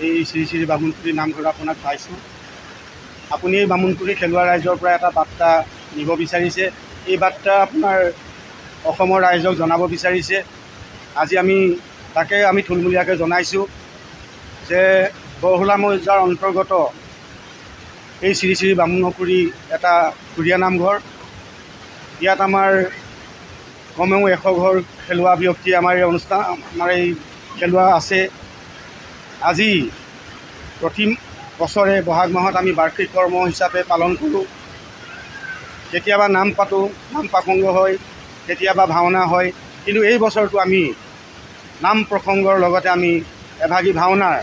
এই শ্ৰী শ্ৰী বামুণকুৰি নামঘৰ আপোনাক পাইছোঁ। আপুনি এই বামুণকুৰি খেলুৱা ৰাইজৰ পৰা এটা বাৰ্তা নিব বিচাৰিছে। এই বাৰ্তা আপোনাৰ অসমৰ ৰাইজক জনাব বিচাৰিছে। আজি তাকে আমি থুলমূলীয়াকৈ জনাইছোঁ যে বৰহোলা মৌজাৰ অন্তৰ্গত এই শ্ৰী শ্ৰী বামুণকুৰি এটা খুৰীয়া নামঘৰ। ইয়াত আমাৰ কমেও 100 ঘৰ খেলুৱা ব্যক্তি আমাৰ এই খেলুৱা আছে। আজি প্ৰতি বছৰে বহাগ মাহত আমি বাৰ্ষিক কৰ্ম হিচাপে পালন কৰোঁ। কেতিয়াবা নাম পাতোঁ, নাম প্ৰসংগ হয়, কেতিয়াবা ভাওনা হয়। কিন্তু এই বছৰটো আমি নাম প্ৰসংগৰ লগতে আমি এভাগী ভাওনাৰ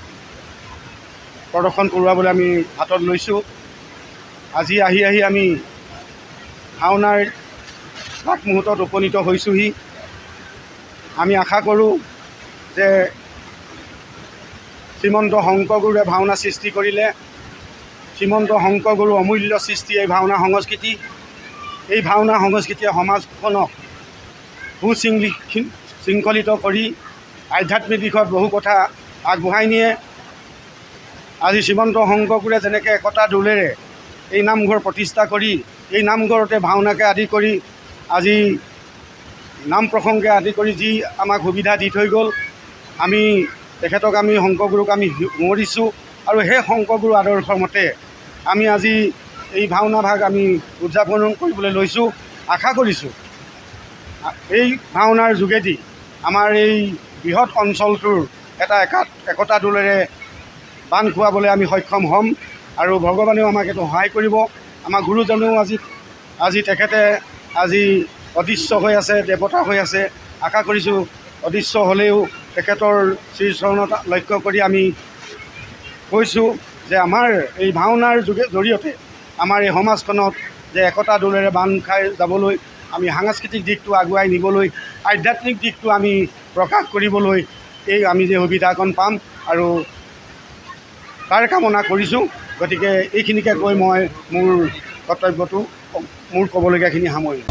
প্ৰদৰ্শন কৰোৱাবলৈ আমি হাতত লৈছোঁ। আজি আহি আমি ভাওনাৰ আগমুহূৰ্তত উপনীত হৈছোঁহি। আমি আশা কৰোঁ যে শ্ৰীমন্ত শংকৰগুৰুৱে ভাওনা সৃষ্টি কৰিলে। শ্ৰীমন্ত শংকৰগুৰু অমূল্য সৃষ্টি এই ভাওনা সংস্কৃতি। এই ভাওনা সংস্কৃতিয়ে সমাজখনক সুশৃংখলিত কৰি আধ্যাত্মিক দিশত বহু কথা আগবঢ়াই নিয়ে। আজি শ্ৰীমন্ত শংকৰগুৰুৱে যেনেকৈ একতা দোলেৰে এই নামঘৰ প্ৰতিষ্ঠা কৰি এই নামঘৰতে ভাওনাকে আদি কৰি আজি নাম প্ৰসংগে আদি কৰি যি আমাক সুবিধা দি থৈ গ'ল, আমি তেখেতক আমি শংকৰগুৰুক আমি সুঁৱৰিছোঁ। আৰু সেই শংকৰগুৰু আদৰ্শৰ মতে আমি আজি এই ভাওনা ভাগ আমি উদযাপন কৰিবলৈ লৈছোঁ। আশা কৰিছোঁ এই ভাওনাৰ যোগেদি আমাৰ এই বৃহৎ অঞ্চলটোৰ এটা একতা দোলেৰে বান্ধ খুৱাবলৈ আমি সক্ষম হ'ম। আৰু ভগৱানেও আমাক এইটো সহায় কৰিব। আমাৰ গুৰুজনেও আজি তেখেতে অদৃশ্য হৈ আছে, দেৱতা হৈ আছে। আশা কৰিছোঁ অদৃশ্য হ'লেও তেখেতৰ শ্ৰীচৰণত লক্ষ্য কৰি আমি কৈছোঁ যে আমাৰ এই ভাওনাৰ জৰিয়তে আমাৰ এই সমাজখনত যে একতা দোলেৰে বান্ধ খাই যাবলৈ, আমি সাংস্কৃতিক দিশটো আগুৱাই নিবলৈ, আধ্যাত্মিক দিশটো আমি প্ৰকাশ কৰিবলৈ আমি যে সুবিধাকণ পাম আৰু তাৰ কামনা কৰিছোঁ। গতিকে এইখিনিকে কৈ মই মোৰ কৰ্তব্যটো মোৰ ক'বলগীয়াখিনি সামৰিলোঁ।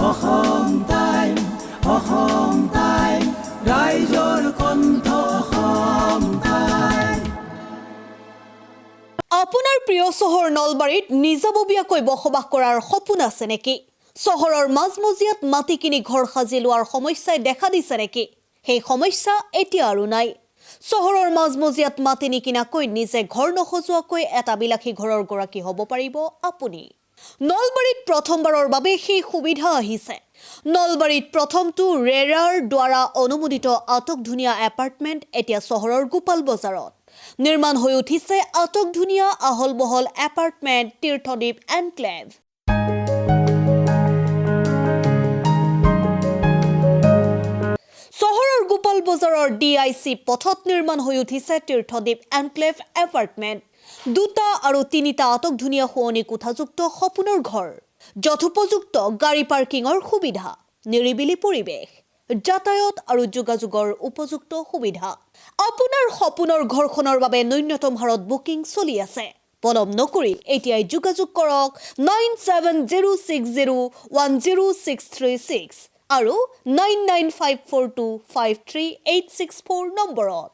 আপোনাৰ প্ৰিয় চহৰ নলবাৰীত নিজাববীয়াকৈ বসবাস কৰাৰ সপোন আছে নেকি? চহৰৰ মাজমজিয়াত মাটি কিনি ঘৰ সাজি লোৱাৰ সমস্যাই দেখা দিছে নেকি? সেই সমস্যা এতিয়া আৰু নাই। চহৰৰ মাজমজিয়াত মাটি নিকিনাকৈ নিজে ঘৰ নসজোৱাকৈ এটা বিলাসী ঘৰৰ গৰাকী হ'ব পাৰিব আপুনি। নলবাৰীত প্ৰথমবাৰৰ বাবে সেই সুবিধা আহিছে। নলবাৰীত প্ৰথমটো ৰেৰাৰ দ্বাৰা অনুমোদিত আটকধুনীয়া এপাৰ্টমেণ্ট এতিয়া চহৰৰ গোপাল বজাৰত নিৰ্মাণ হৈ উঠিছে। আটকধুনীয়া আহল বহল এপাৰ্টমেণ্ট তীৰ্থদ্বীপ এনক্লেভ। চহৰৰ গোপাল বজাৰৰ DIC পথত নিৰ্মাণ হৈ উঠিছে তীৰ্থদ্বীপ এনক্লেভ এপাৰ্টমেণ্ট। 2টা আৰু 3টা আটকধুনীয়া শুৱনি কোঠাযুক্ত সপোনৰ ঘৰ, যথোপযুক্ত গাড়ী পাৰ্কিঙৰ সুবিধা, নিৰিবিলি পৰিৱেশ, যাতায়াত আৰু যোগাযোগৰ উপযুক্ত সুবিধা। আপোনাৰ সপোনৰ ঘৰখনৰ বাবে ন্যূনতম হাৰত বুকিং চলি আছে। পলম নকৰি এতিয়াই যোগাযোগ কৰক 9706010636 আৰু 9954253864 নম্বৰত।